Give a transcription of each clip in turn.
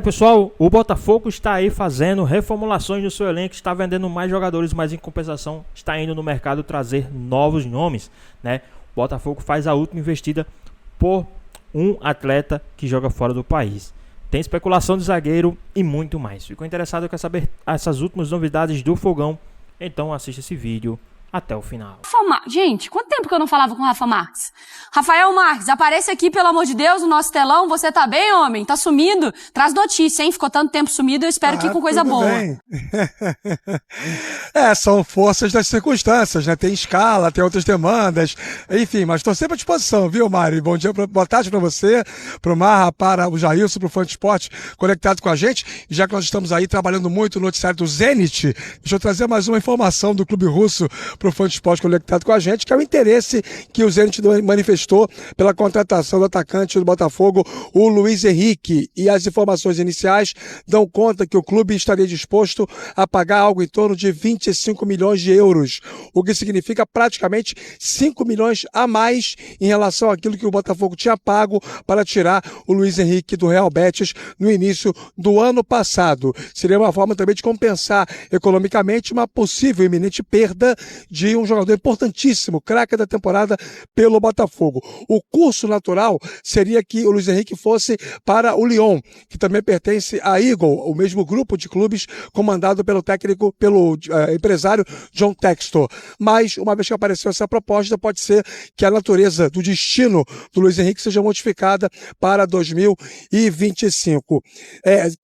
Pessoal, o Botafogo está aí fazendo reformulações no seu elenco, está vendendo mais jogadores, mas em compensação está indo no mercado trazer novos nomes, né? O Botafogo faz a última investida por um atleta que joga fora do país. Tem especulação de zagueiro e muito mais. Ficou interessado, quer saber essas últimas novidades do Fogão? Então assista esse vídeo até o final. Gente, quanto tempo que eu não falava com o Rafa Marques? Rafael Marques, aparece aqui, pelo amor de Deus, no nosso telão. Você tá bem, homem? Tá sumido? Traz notícia, hein? Ficou tanto tempo sumido, eu espero que com coisa boa. Bem. São forças das circunstâncias, né? Tem escala, tem outras demandas, enfim, mas estou sempre à disposição, viu, Mari? Bom dia, boa tarde para você, pro Marra, para o Jailson, pro Fã de Esporte, conectado com a gente. E já que nós estamos aí trabalhando muito no noticiário do Zenit, deixa eu trazer mais uma informação do Clube Russo pro Fã de Esporte conectado com a gente, que é o interesse que o Zenit manifestou pela contratação do atacante do Botafogo, o Luiz Henrique. E as informações iniciais dão conta que o clube estaria disposto a pagar algo em torno de 25 milhões de euros, o que significa praticamente 5 milhões a mais em relação àquilo que o Botafogo tinha pago para tirar o Luiz Henrique do Real Betis no início do ano passado. Seria uma forma também de compensar economicamente uma possível iminente perda de um jogador importantíssimo, craque da temporada pelo Botafogo. O curso natural seria que o Luiz Henrique fosse para o Lyon, que também pertence à Eagle, o mesmo grupo de clubes comandado pelo técnico, pelo empresário John Textor. Mas, uma vez que apareceu essa proposta, pode ser que a natureza do destino do Luiz Henrique seja modificada para 2025.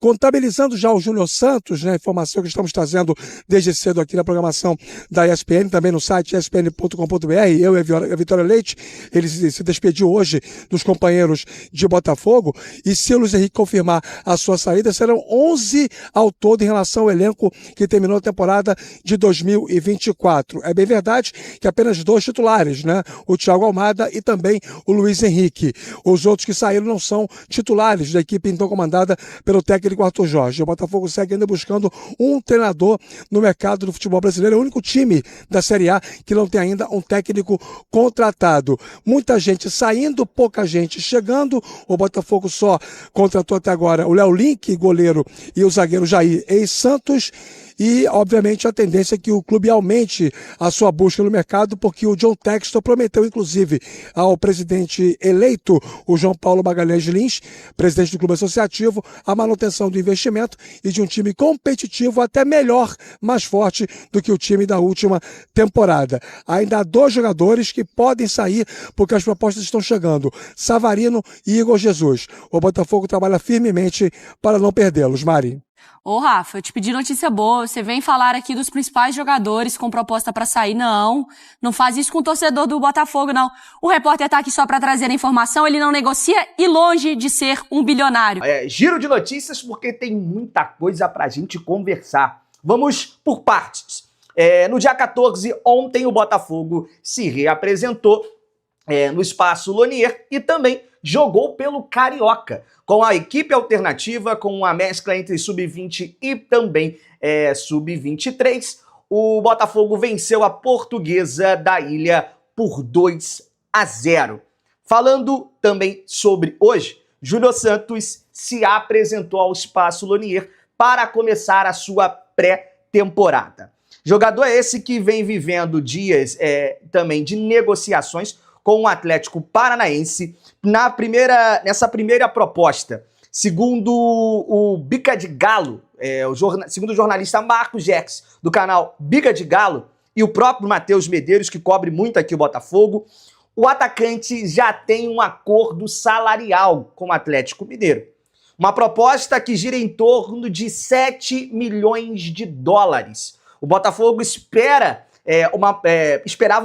Contabilizando já o Júnior Santos, né, informação que estamos trazendo desde cedo aqui na programação da ESPN, também no site espn.com.br, eu e a Vitória Leite, ele se despediu hoje dos companheiros de Botafogo, e se o Luiz Henrique confirmar a sua saída, serão 11 ao todo em relação ao elenco que terminou a temporada de 2024. É bem verdade que apenas 2 titulares, né? O Thiago Almada e também o Luiz Henrique. Os outros que saíram não são titulares da equipe então comandada pelo técnico Arthur Jorge. O Botafogo segue ainda buscando um treinador no mercado do futebol brasileiro. É o único time da Série A que não tem ainda um técnico contratado. Muita gente saindo, pouca gente chegando. O Botafogo só contratou até agora o Léo Link, goleiro, e o zagueiro Jair ex-Santos. E, obviamente, a tendência é que o clube aumente a sua busca no mercado, porque o John Textor prometeu, inclusive, ao presidente eleito, o João Paulo Magalhães Lins, presidente do clube associativo, a manutenção do investimento e de um time competitivo até melhor, mais forte do que o time da última temporada. Ainda há 2 jogadores que podem sair porque as propostas estão chegando, Savarino e Igor Jesus. O Botafogo trabalha firmemente para não perdê-los, Mari. Ô, Rafa, eu te pedi notícia boa. Você vem falar aqui dos principais jogadores com proposta pra sair. Não faz isso com o torcedor do Botafogo, não. O repórter tá aqui só pra trazer a informação, ele não negocia e longe de ser um bilionário. Giro de notícias porque tem muita coisa pra gente conversar. Vamos por partes. No dia 14, ontem, o Botafogo se reapresentou no Espaço Lonier e também jogou pelo Carioca, com a equipe alternativa, com uma mescla entre sub-20 e também sub-23. O Botafogo venceu a Portuguesa da Ilha por 2-0. Falando também sobre hoje, Júnior Santos se apresentou ao Espaço Lonier para começar a sua pré-temporada. Jogador esse que vem vivendo dias também de negociações com o Atlético Paranaense nessa primeira proposta. Segundo o Bica de Galo, segundo o jornalista Marcos Jex, do canal Bica de Galo, e o próprio Matheus Medeiros, que cobre muito aqui o Botafogo, o atacante já tem um acordo salarial com o Atlético Mineiro. Uma proposta que gira em torno de 7 milhões de dólares. O Botafogo esperava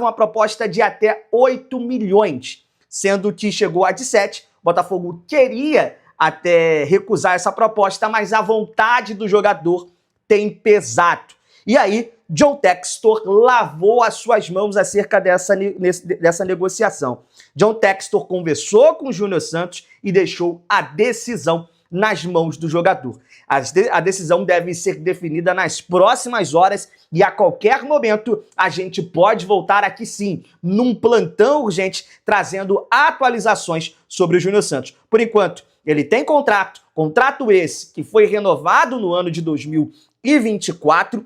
uma proposta de até 8 milhões, sendo que chegou a de 7. O Botafogo queria até recusar essa proposta, mas a vontade do jogador tem pesado. E aí, John Textor lavou as suas mãos acerca dessa negociação. John Textor conversou com o Júnior Santos e deixou a decisão nas mãos do jogador. A decisão deve ser definida nas próximas horas e a qualquer momento a gente pode voltar aqui sim, num plantão urgente, trazendo atualizações sobre o Júnior Santos. Por enquanto, Ele tem contrato esse que foi renovado no ano de 2024,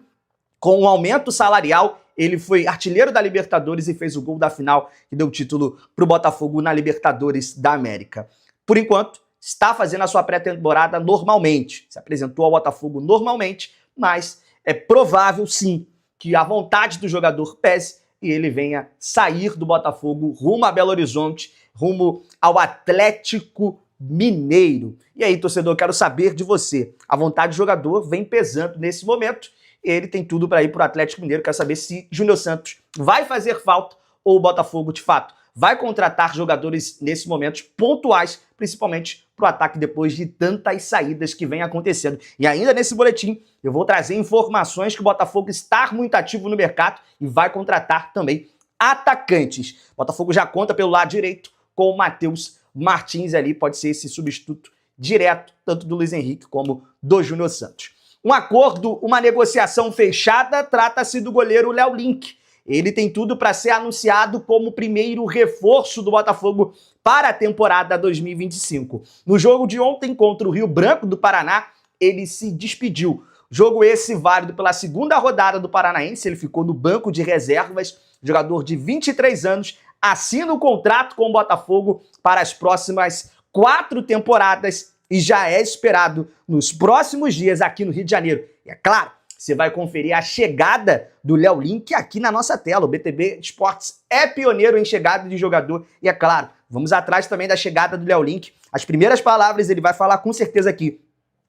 com um aumento salarial. Ele foi artilheiro da Libertadores e fez o gol da final que deu o título para o Botafogo na Libertadores da América. Por enquanto, está fazendo a sua pré-temporada normalmente, se apresentou ao Botafogo normalmente, mas é provável sim que a vontade do jogador pese e ele venha sair do Botafogo rumo a Belo Horizonte, rumo ao Atlético Mineiro. E aí, torcedor, quero saber de você. A vontade do jogador vem pesando nesse momento. Ele tem tudo para ir para o Atlético Mineiro. Quero saber se Júnior Santos vai fazer falta ou o Botafogo, de fato, vai contratar jogadores nesse momento pontuais, principalmente para o ataque depois de tantas saídas que vem acontecendo. E ainda nesse boletim, eu vou trazer informações que o Botafogo está muito ativo no mercado e vai contratar também atacantes. O Botafogo já conta pelo lado direito com o Matheus Martins ali, pode ser esse substituto direto, tanto do Luiz Henrique como do Júnior Santos. Um acordo, uma negociação fechada, trata-se do goleiro Léo Link. Ele tem tudo para ser anunciado como o primeiro reforço do Botafogo para a temporada 2025. No jogo de ontem contra o Rio Branco do Paraná, ele se despediu. Jogo esse válido pela segunda rodada do Paranaense, ele ficou no banco de reservas, jogador de 23 anos, assina o contrato com o Botafogo para as próximas 4 temporadas e já é esperado nos próximos dias aqui no Rio de Janeiro. E é claro, você vai conferir a chegada do Léo Link aqui na nossa tela. O BTB Esportes é pioneiro em chegada de jogador. E é claro, vamos atrás também da chegada do Léo Link. As primeiras palavras ele vai falar com certeza aqui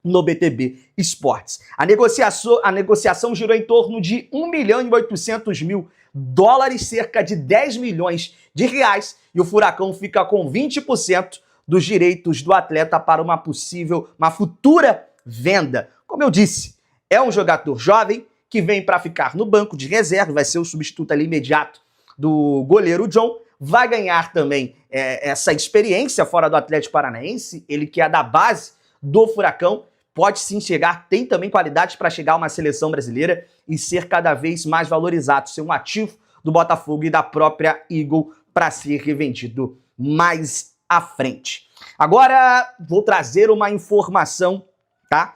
no BTB Esportes. A negociação girou em torno de $1.800.000, cerca de 10 milhões de reais. E o Furacão fica com 20% dos direitos do atleta para uma futura venda. Como eu disse, é um jogador jovem que vem para ficar no banco de reserva, vai ser o substituto ali imediato do goleiro John, vai ganhar também essa experiência fora do Atlético Paranaense, ele que é da base do Furacão, pode sim chegar, tem também qualidades para chegar a uma seleção brasileira e ser cada vez mais valorizado, ser um ativo do Botafogo e da própria Eagle para ser revendido mais à frente. Agora vou trazer uma informação, tá?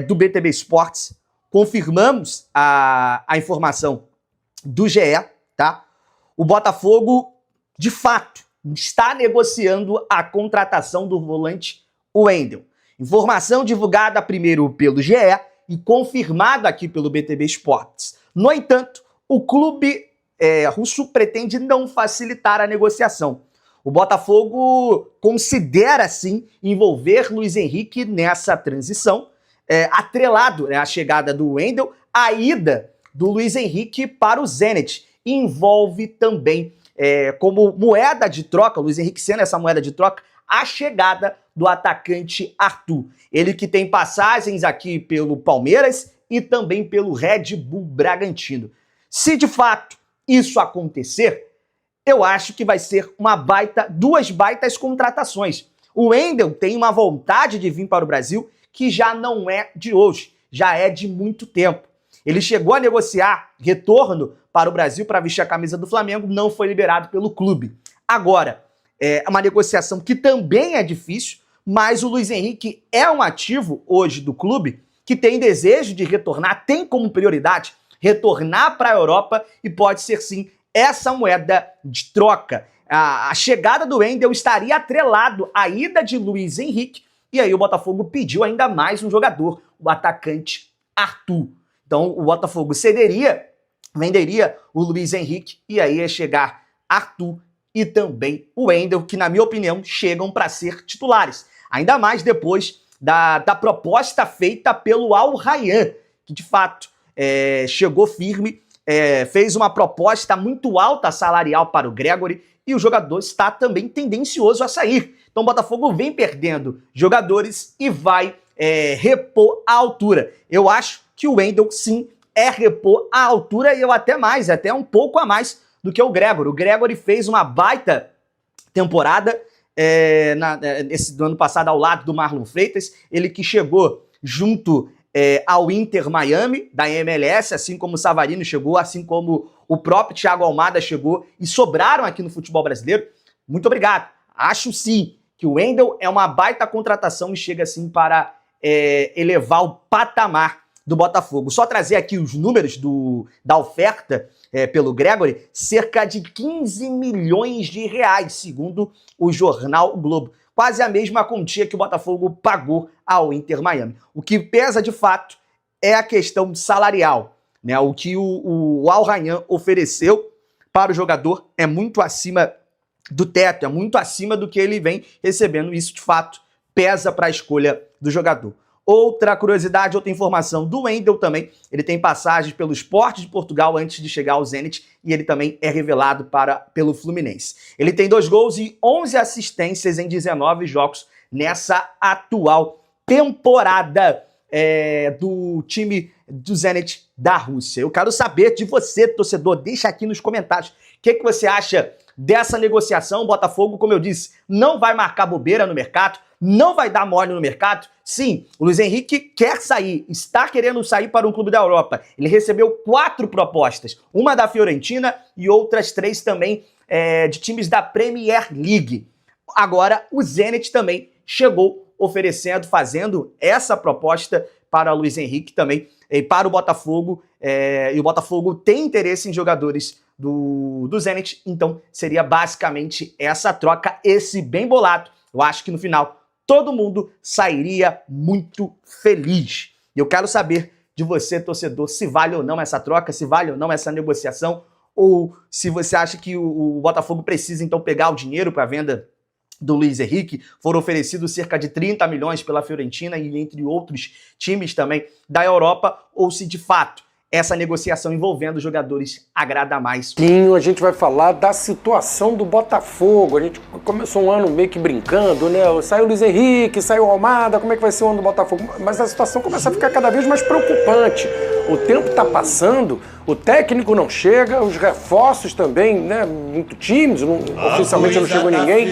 Do BTB Esportes. Confirmamos a informação do GE, tá? O Botafogo, de fato, está negociando a contratação do volante Wendel. Informação divulgada primeiro pelo GE e confirmada aqui pelo BTB Esportes. No entanto, o clube russo pretende não facilitar a negociação. O Botafogo considera, sim, envolver Luiz Henrique nessa transição, atrelado à chegada do Wendel, a ida do Luiz Henrique para o Zenit. Envolve também, como moeda de troca, o Luiz Henrique sendo essa moeda de troca, a chegada do atacante Arthur. Ele que tem passagens aqui pelo Palmeiras e também pelo Red Bull Bragantino. Se de fato isso acontecer, eu acho que vai ser duas baitas contratações. O Wendel tem uma vontade de vir para o Brasil que já não é de hoje, já é de muito tempo. Ele chegou a negociar retorno para o Brasil para vestir a camisa do Flamengo, não foi liberado pelo clube. Agora, é uma negociação que também é difícil, mas o Luiz Henrique é um ativo hoje do clube que tem desejo de retornar, tem como prioridade retornar para a Europa e pode ser sim essa moeda de troca. A chegada do Wendel estaria atrelado à ida de Luiz Henrique e aí o Botafogo pediu ainda mais um jogador, o atacante Arthur. Então o Botafogo venderia o Luiz Henrique e aí ia chegar Arthur e também o Wendel, que na minha opinião chegam para ser titulares. Ainda mais depois da proposta feita pelo Al Rayyan, que de fato chegou firme, fez uma proposta muito alta salarial para o Gregory e o jogador está também tendencioso a sair. Então o Botafogo vem perdendo jogadores e vai repor a altura. Eu acho que o Wendel sim repor a altura e eu até um pouco a mais do que o Gregory. O Gregory fez uma baita temporada do ano passado ao lado do Marlon Freitas, ele que chegou junto ao Inter Miami, da MLS, assim como o Savarino chegou, assim como o próprio Thiago Almada chegou e sobraram aqui no futebol brasileiro. Muito obrigado. Acho sim que o Wendel é uma baita contratação e chega assim para elevar o patamar do Botafogo. Só trazer aqui os números da oferta pelo Gregory, cerca de 15 milhões de reais, segundo o jornal o Globo. Quase a mesma quantia que o Botafogo pagou ao Inter Miami. O que pesa de fato é a questão salarial, né? O que o Al Rayyan ofereceu para o jogador é muito acima do teto, é muito acima do que ele vem recebendo. Isso, de fato, pesa para a escolha do jogador. Outra curiosidade, outra informação do Wendel também, ele tem passagens pelo Sport de Portugal antes de chegar ao Zenit e ele também é revelado pelo Fluminense. Ele tem 2 gols e 11 assistências em 19 jogos nessa atual temporada do time do Zenit da Rússia. Eu quero saber de você, torcedor, deixa aqui nos comentários o que você acha dessa negociação. O Botafogo, como eu disse, não vai marcar bobeira no mercado, não vai dar mole no mercado. Sim, o Luiz Henrique quer sair, está querendo sair para um clube da Europa. Ele recebeu 4 propostas, uma da Fiorentina e outras 3 também de times da Premier League. Agora, o Zenit também chegou oferecendo, fazendo essa proposta para o Luiz Henrique também, e para o Botafogo, e o Botafogo tem interesse em jogadores do Zenit, então seria basicamente essa troca, esse bem bolado. Eu acho que no final todo mundo sairia muito feliz. E eu quero saber de você, torcedor, se vale ou não essa troca, se vale ou não essa negociação, ou se você acha que o Botafogo precisa então pegar o dinheiro para a venda do Luiz Henrique. Foram oferecidos cerca de 30 milhões pela Fiorentina e entre outros times também da Europa, ou se de fato essa negociação envolvendo jogadores agrada mais. A gente vai falar da situação do Botafogo. A gente começou um ano meio que brincando, né? Saiu o Luiz Henrique, saiu o Almada, como é que vai ser o ano do Botafogo? Mas a situação começa a ficar cada vez mais preocupante. O tempo está passando, o técnico não chega, os reforços também, né? Muito tímidos, oficialmente não chegou ninguém.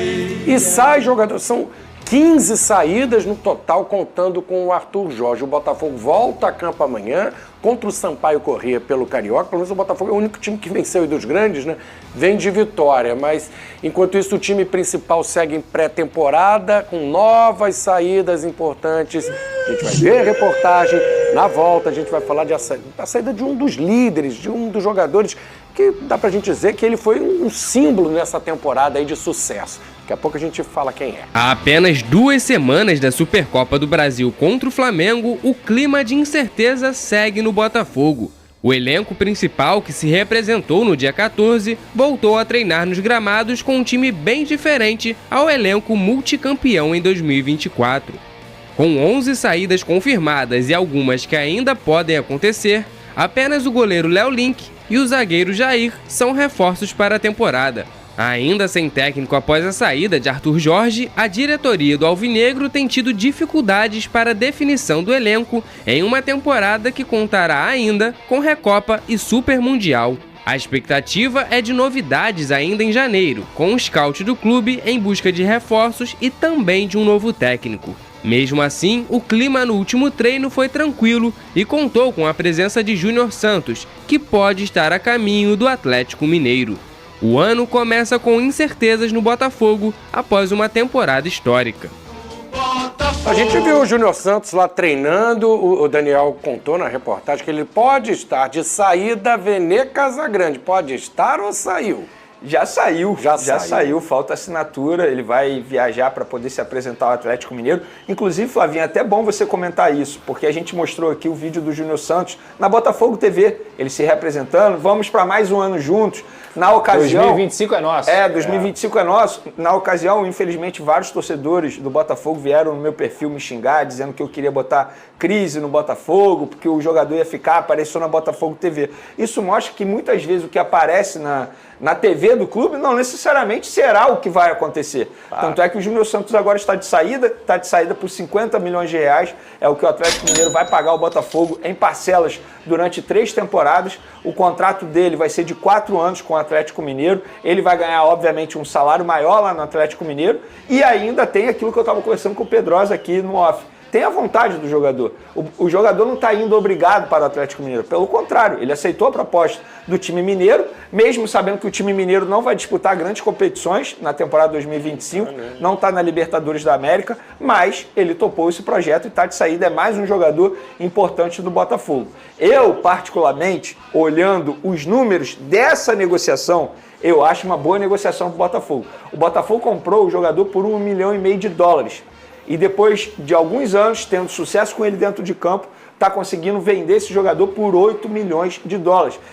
E sai jogador. São 15 saídas no total, contando com o Arthur Jorge. O Botafogo volta a campo amanhã contra o Sampaio Corrêa pelo Carioca. Pelo menos o Botafogo é o único time que venceu, e dos grandes, né? Vem de vitória. Mas, enquanto isso, o time principal segue em pré-temporada, com novas saídas importantes. A gente vai ver a reportagem. Na volta, a gente vai falar da saída de um dos líderes, de um dos jogadores, que dá pra gente dizer que ele foi um símbolo nessa temporada aí de sucesso. Daqui a pouco a gente fala quem é. Há apenas 2 semanas da Supercopa do Brasil contra o Flamengo, o clima de incerteza segue no Botafogo. O elenco principal, que se representou no dia 14, voltou a treinar nos gramados com um time bem diferente ao elenco multicampeão em 2024. Com 11 saídas confirmadas e algumas que ainda podem acontecer, apenas o goleiro Léo Link e o zagueiro Jair são reforços para a temporada. Ainda sem técnico após a saída de Arthur Jorge, a diretoria do Alvinegro tem tido dificuldades para a definição do elenco em uma temporada que contará ainda com Recopa e Super Mundial. A expectativa é de novidades ainda em janeiro, com o scout do clube em busca de reforços e também de um novo técnico. Mesmo assim, o clima no último treino foi tranquilo e contou com a presença de Júnior Santos, que pode estar a caminho do Atlético Mineiro. O ano começa com incertezas no Botafogo após uma temporada histórica. A gente viu o Júnior Santos lá treinando, o Daniel contou na reportagem que ele pode estar de saída Vene Casagrande. Pode estar ou saiu? Já saiu, falta assinatura, ele vai viajar para poder se apresentar ao Atlético Mineiro. Inclusive, Flavinho, é até bom você comentar isso, porque a gente mostrou aqui o vídeo do Júnior Santos na Botafogo TV, ele se representando, vamos para mais um ano juntos. Na ocasião... 2025 é nosso. 2025 é nosso. Na ocasião, infelizmente, vários torcedores do Botafogo vieram no meu perfil me xingar, dizendo que eu queria botar crise no Botafogo, porque o jogador ia ficar, apareceu na Botafogo TV. Isso mostra que muitas vezes o que aparece na TV do clube não necessariamente será o que vai acontecer. Tanto é que o Júnior Santos agora está de saída por 50 milhões de reais, é o que o Atlético Mineiro vai pagar ao Botafogo em parcelas durante 3 temporadas. O contrato dele vai ser de 4 anos com o Atlético Mineiro, ele vai ganhar, obviamente, um salário maior lá no Atlético Mineiro, e ainda tem aquilo que eu estava conversando com o Pedrosa aqui no off. tem a vontade do jogador. O jogador não está indo obrigado para o Atlético Mineiro. Pelo contrário, ele aceitou a proposta do time mineiro, mesmo sabendo que o time mineiro não vai disputar grandes competições na temporada 2025, não está na Libertadores da América, mas ele topou esse projeto e está de saída, é mais um jogador importante do Botafogo. Eu, particularmente, olhando os números dessa negociação, eu acho uma boa negociação para o Botafogo. O Botafogo comprou o jogador por $1,5 milhão. E depois de alguns anos, tendo sucesso com ele dentro de campo, está conseguindo vender esse jogador por $8 milhões.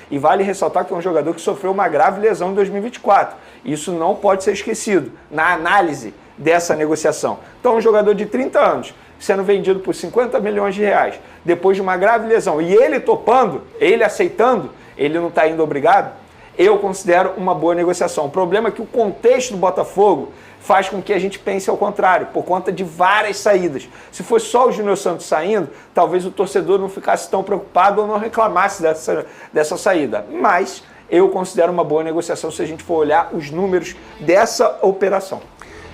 E vale ressaltar que é um jogador que sofreu uma grave lesão em 2024. Isso não pode ser esquecido na análise dessa negociação. Então, um jogador de 30 anos, sendo vendido por R$50 milhões, depois de uma grave lesão, e ele topando, ele aceitando, ele não está indo obrigado, eu considero uma boa negociação. O problema é que o contexto do Botafogo faz com que a gente pense ao contrário, por conta de várias saídas. Se fosse só o Júnior Santos saindo, talvez o torcedor não ficasse tão preocupado ou não reclamasse dessa saída. Mas eu considero uma boa negociação se a gente for olhar os números dessa operação.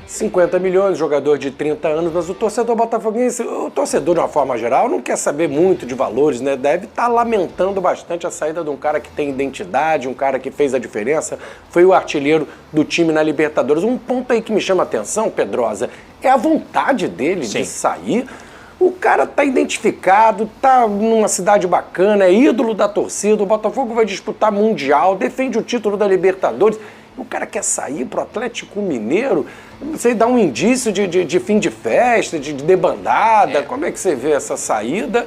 50 milhões, jogador de 30 anos, mas o torcedor botafoguense, o torcedor de uma forma geral, não quer saber muito de valores, né? Deve estar lamentando bastante a saída de um cara que tem identidade, um cara que fez a diferença, foi o artilheiro do time na Libertadores. Um ponto aí que me chama a atenção, Pedrosa, é a vontade dele de sair. O cara está identificado, está numa cidade bacana, é ídolo da torcida, o Botafogo vai disputar Mundial, defende o título da Libertadores. O cara quer sair pro Atlético Mineiro, você dá um indício de fim de festa, de debandada. Como é que você vê essa saída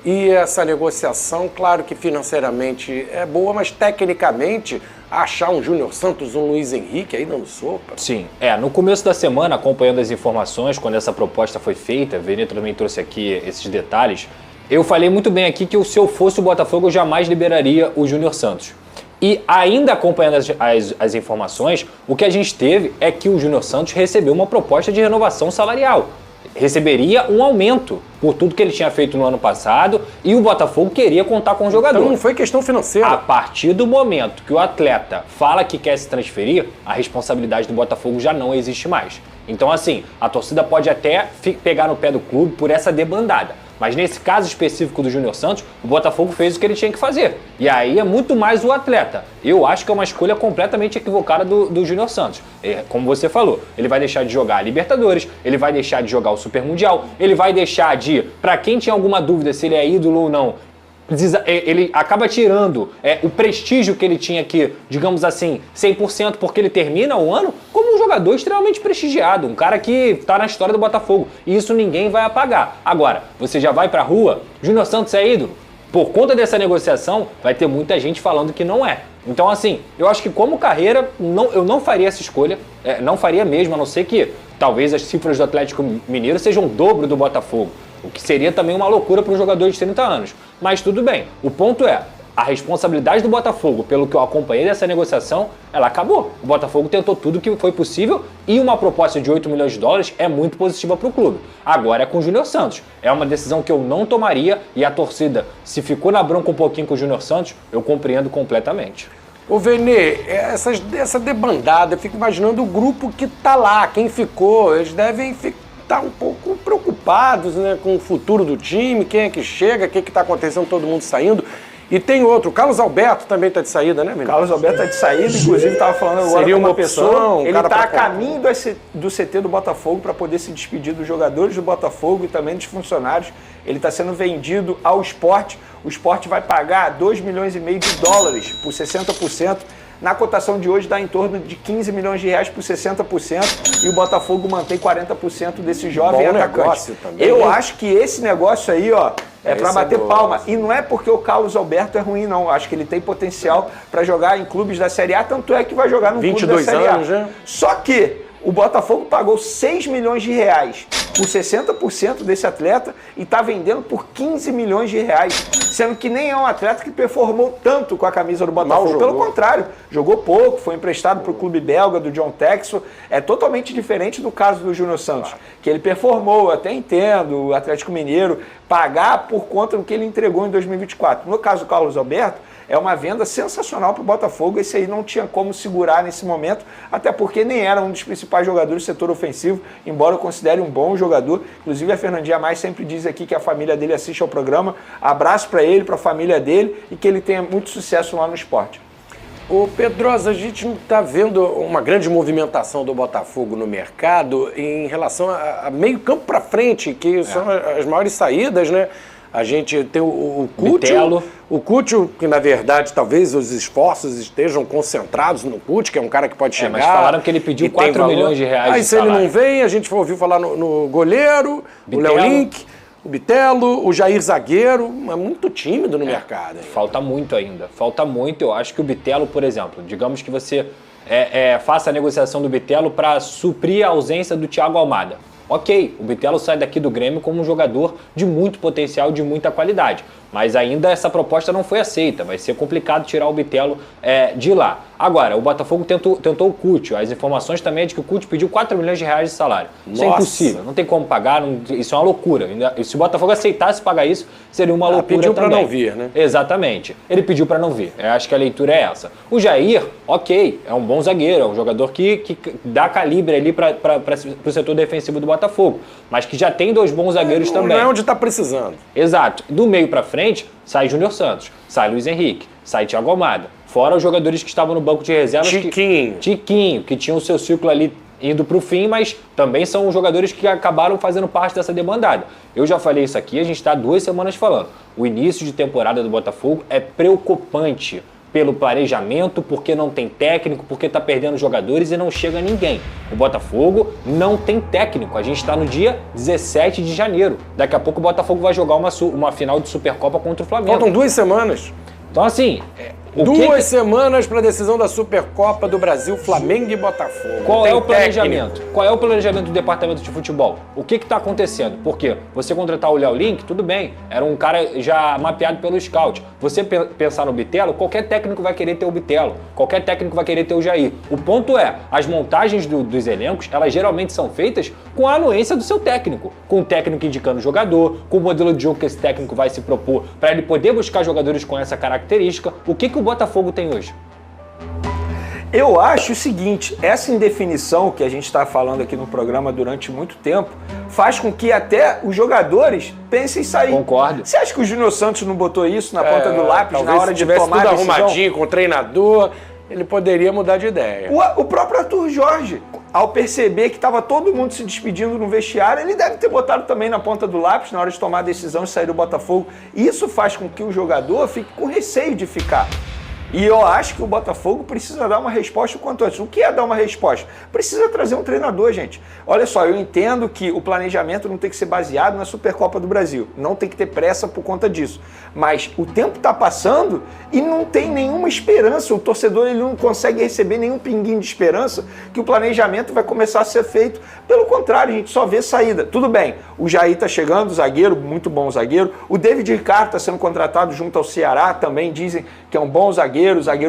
e essa negociação? Claro que financeiramente é boa, mas tecnicamente achar um Júnior Santos, um Luiz Henrique aí dando sopa. Sim, no começo da semana, acompanhando as informações, quando essa proposta foi feita, Veneto também trouxe aqui esses detalhes, eu falei muito bem aqui que se eu fosse o Botafogo, eu jamais liberaria o Júnior Santos. E ainda acompanhando as informações, o que a gente teve é que o Júnior Santos recebeu uma proposta de renovação salarial. Receberia um aumento por tudo que ele tinha feito no ano passado e o Botafogo queria contar com o jogador. Então não foi questão financeira. A partir do momento que o atleta fala que quer se transferir, a responsabilidade do Botafogo já não existe mais. Então assim, a torcida pode até pegar no pé do clube por essa debandada. Mas nesse caso específico do Júnior Santos, o Botafogo fez o que ele tinha que fazer. E aí é muito mais o atleta. Eu acho que é uma escolha completamente equivocada do Júnior Santos. Como você falou, ele vai deixar de jogar a Libertadores, ele vai deixar de jogar o Super Mundial, ele vai deixar de, para quem tinha alguma dúvida se ele é ídolo ou não, ele acaba tirando o prestígio que ele tinha aqui, digamos assim, 100%, porque ele termina o ano como um jogador extremamente prestigiado, um cara que está na história do Botafogo, e isso ninguém vai apagar. Agora, você já vai pra rua, Júnior Santos é ídolo? Por conta dessa negociação, vai ter muita gente falando que não é. Então, assim, eu acho que como carreira, eu não faria essa escolha, não faria mesmo, a não ser que talvez as cifras do Atlético Mineiro sejam o dobro do Botafogo, o que seria também uma loucura para um jogador de 30 anos. Mas tudo bem, o ponto é, a responsabilidade do Botafogo, pelo que eu acompanhei dessa negociação, ela acabou. O Botafogo tentou tudo que foi possível e uma proposta de $8 milhões é muito positiva para o clube. Agora é com o Júnior Santos. É uma decisão que eu não tomaria e a torcida, se ficou na bronca um pouquinho com o Júnior Santos, eu compreendo completamente. Ô Vene, essa debandada, eu fico imaginando o grupo que tá lá, quem ficou, eles devem estar um pouco preocupados, né, com o futuro do time, quem é que chega, o que está acontecendo, todo mundo saindo. E tem outro, o Carlos Alberto também está de saída, né, Vene? Carlos Alberto está de saída, inclusive estava falando agora Seria com uma uma opção, pessoa, ele cara está a pra caminho do CT do Botafogo para poder se despedir dos jogadores do Botafogo e também dos funcionários. Ele está sendo vendido ao Sport. O Sport vai pagar $2,5 milhões por 60%. Na cotação de hoje dá em torno de R$15 milhões por 60% e o Botafogo mantém 40% desse jovem atacante. Também, eu acho que esse negócio aí, ó, é para bater palma. E não é porque o Carlos Alberto é ruim, não. Acho que ele tem potencial para jogar em clubes da Série A, tanto é que vai jogar no clube da Série A. Já. Só que o Botafogo pagou R$6 milhões por 60% desse atleta e está vendendo por R$15 milhões, sendo que nem é um atleta que performou tanto com a camisa do Botafogo. Pelo contrário, jogou pouco, foi emprestado para o clube belga do John Texel. É totalmente diferente do caso do Júnior Santos, que ele performou, eu até entendo, o Atlético Mineiro pagar por conta do que ele entregou em 2024. No caso do Carlos Alberto, é uma venda sensacional para o Botafogo. Esse aí não tinha como segurar nesse momento, até porque nem era um dos principais jogadores do setor ofensivo, embora eu considere um bom jogador. Inclusive a Fernandinha Mais sempre diz aqui que a família dele assiste ao programa. Abraço para ele, para a família dele e que ele tenha muito sucesso lá no esporte. Ô Pedrosa, a gente não está vendo uma grande movimentação do Botafogo no mercado em relação a meio campo para frente, que são as maiores saídas, né? A gente tem o Cúcio, que na verdade talvez os esforços estejam concentrados no Cúcio, que é um cara que pode chegar. Mas falaram que ele pediu 4 milhões de reais Aí de se ele salário. não vem, a gente ouviu falar no goleiro, o Léo Link, o Bitelo, o Jair zagueiro, é muito tímido no mercado. Hein? Falta muito ainda, falta muito. Eu acho que o Bitelo, por exemplo, digamos que você faça a negociação do Bitelo para suprir a ausência do Thiago Almada. Ok, o Bitelo sai daqui do Grêmio como um jogador de muito potencial, de muita qualidade. Mas ainda essa proposta não foi aceita. Vai ser complicado tirar o Bitelo de lá. Agora, o Botafogo tentou o Cúcio. As informações também é de que o Cúcio pediu 4 milhões de reais de salário. Isso é impossível, não tem como pagar, isso é uma loucura. E se o Botafogo aceitasse pagar isso, seria uma loucura pediu também. Para não vir, né? Exatamente. Ele pediu para não vir. Eu acho que a leitura é essa. O Jair, ok, é um bom zagueiro, é um jogador que dá calibre ali para o setor defensivo do Botafogo, mas que já tem 2 bons zagueiros também. Não é onde está precisando. Exato. Do meio para frente, sai Júnior Santos, sai Luiz Henrique, sai Thiago Almada. Fora os jogadores que estavam no banco de reservas. Tiquinho, que tinha o seu ciclo ali indo para o fim, mas também são jogadores que acabaram fazendo parte dessa debandada. Eu já falei isso aqui, a gente está 2 semanas falando. O início de temporada do Botafogo é preocupante pelo planejamento, porque não tem técnico, porque está perdendo jogadores e não chega ninguém. O Botafogo não tem técnico. A gente está no dia 17 de janeiro. Daqui a pouco o Botafogo vai jogar uma final de Supercopa contra o Flamengo. Faltam 2 semanas. Então, assim... 2 semanas para a decisão da Supercopa do Brasil, Flamengo e Botafogo. Qual é o planejamento? Qual é o planejamento do departamento de futebol? O que está acontecendo? Porque você contratar o Léo Link, tudo bem, era um cara já mapeado pelo scout. Você pensar no Bitelo, qualquer técnico vai querer ter o Bitelo, qualquer técnico vai querer ter o Jair. O ponto é, as montagens dos elencos, elas geralmente são feitas com a anuência do seu técnico, com o técnico indicando o jogador, com o modelo de jogo que esse técnico vai se propor, para ele poder buscar jogadores com essa característica. O que o Botafogo tem hoje? Eu acho o seguinte, essa indefinição que a gente está falando aqui no programa durante muito tempo faz com que até os jogadores pensem em sair. Concordo. Você acha que o Júnior Santos não botou isso na ponta do lápis na hora de tomar tudo a decisão? arrumadinho com o treinador, ele poderia mudar de ideia. O próprio Arthur Jorge, ao perceber que estava todo mundo se despedindo no vestiário, ele deve ter botado também na ponta do lápis na hora de tomar a decisão de sair do Botafogo. Isso faz com que o jogador fique com receio de ficar. E eu acho que o Botafogo precisa dar uma resposta o quanto antes. O que é dar uma resposta? Precisa trazer um treinador, gente. Olha só, eu entendo que o planejamento não tem que ser baseado na Supercopa do Brasil. Não tem que ter pressa por conta disso. Mas o tempo está passando e não tem nenhuma esperança. O torcedor ele não consegue receber nenhum pinguinho de esperança que o planejamento vai começar a ser feito. Pelo contrário, a gente só vê saída. Tudo bem, o Jair está chegando, zagueiro, muito bom zagueiro. O David Ricardo está sendo contratado junto ao Ceará, também dizem que é um bom zagueiro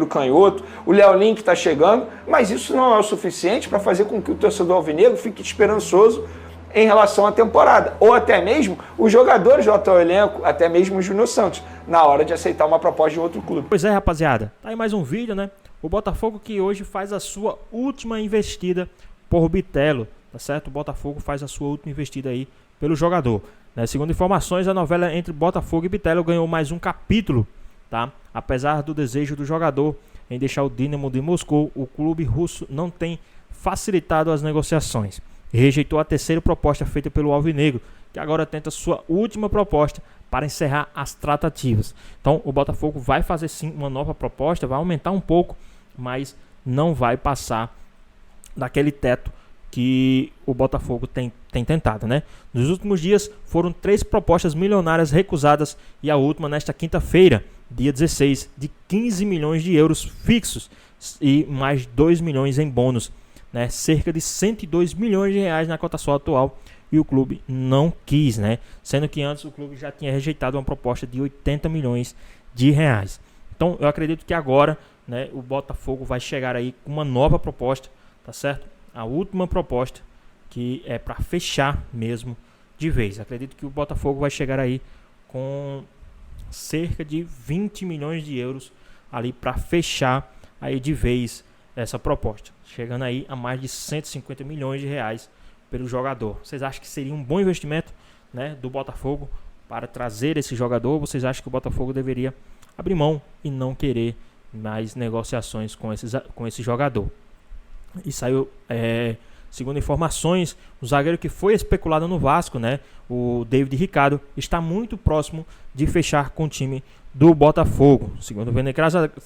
canhoto, o Léo Link está chegando, mas isso não é o suficiente para fazer com que o torcedor alvinegro fique esperançoso em relação à temporada, ou até mesmo os jogadores do atual elenco, até mesmo o Júnior Santos, na hora de aceitar uma proposta de outro clube. Pois é, rapaziada, tá aí mais um vídeo, né? O Botafogo que hoje faz a sua última investida por Bitelo, tá certo? O Botafogo faz a sua última investida aí pelo jogador, né? Segundo informações, a novela entre Botafogo e Bitelo ganhou mais um capítulo, tá? Apesar do desejo do jogador em deixar o Dinamo de Moscou, o clube russo não tem facilitado as negociações e rejeitou a terceira proposta feita pelo Alvinegro, que agora tenta sua última proposta para encerrar as tratativas. Então o Botafogo vai fazer sim uma nova proposta, vai aumentar um pouco, mas não vai passar daquele teto que o Botafogo tem tentado, né? Nos últimos dias foram 3 propostas milionárias recusadas e a última nesta quinta-feira, dia 16, de 15 milhões de euros fixos e mais 2 milhões em bônus, né? Cerca de 102 milhões de reais na cotação atual, e o clube não quis, né? Sendo que antes o clube já tinha rejeitado uma proposta de 80 milhões de reais. Então eu acredito que agora, né, o Botafogo vai chegar aí com uma nova proposta, tá certo? A última proposta, que é para fechar mesmo de vez. Acredito que o Botafogo vai chegar aí com cerca de 20 milhões de euros ali para fechar aí de vez essa proposta, chegando aí a mais de 150 milhões de reais pelo jogador. Vocês acham que seria um bom investimento, né, do Botafogo para trazer esse jogador? Vocês acham que o Botafogo deveria abrir mão e não querer mais negociações com esse jogador? E saiu, segundo informações, o zagueiro que foi especulado no Vasco, né, o David Ricardo, está muito próximo de fechar com o time do Botafogo. Segundo o Vene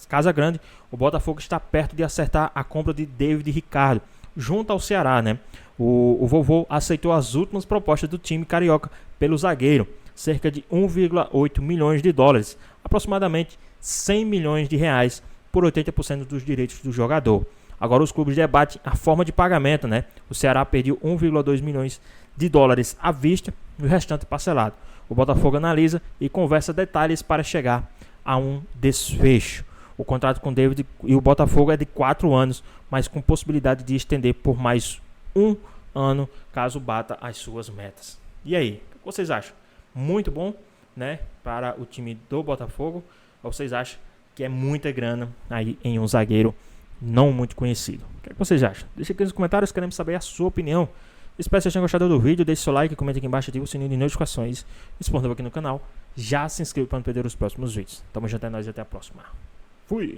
Casagrande, o Botafogo está perto de acertar a compra de David Ricardo junto ao Ceará, né? O vovô aceitou as últimas propostas do time carioca pelo zagueiro, cerca de 1,8 milhões de dólares, aproximadamente 100 milhões de reais por 80% dos direitos do jogador. Agora os clubes debatem a forma de pagamento, né? O Ceará pediu 1,2 milhões de dólares à vista e o restante parcelado. O Botafogo analisa e conversa detalhes para chegar a um desfecho. O contrato com o David e o Botafogo é de 4 anos, mas com possibilidade de estender por mais 1 ano, caso bata as suas metas. E aí, o que vocês acham? Muito bom, né, para o time do Botafogo? Ou vocês acham que é muita grana aí em um zagueiro não muito conhecido? O que vocês acham? Deixa aqui nos comentários, queremos saber a sua opinião. Espero que vocês tenham gostado do vídeo, deixe seu like, comente aqui embaixo, ative o sininho de notificações, se for novo aqui no canal, já se inscreva para não perder os próximos vídeos. Tamo junto, é nóis e até a próxima. Fui!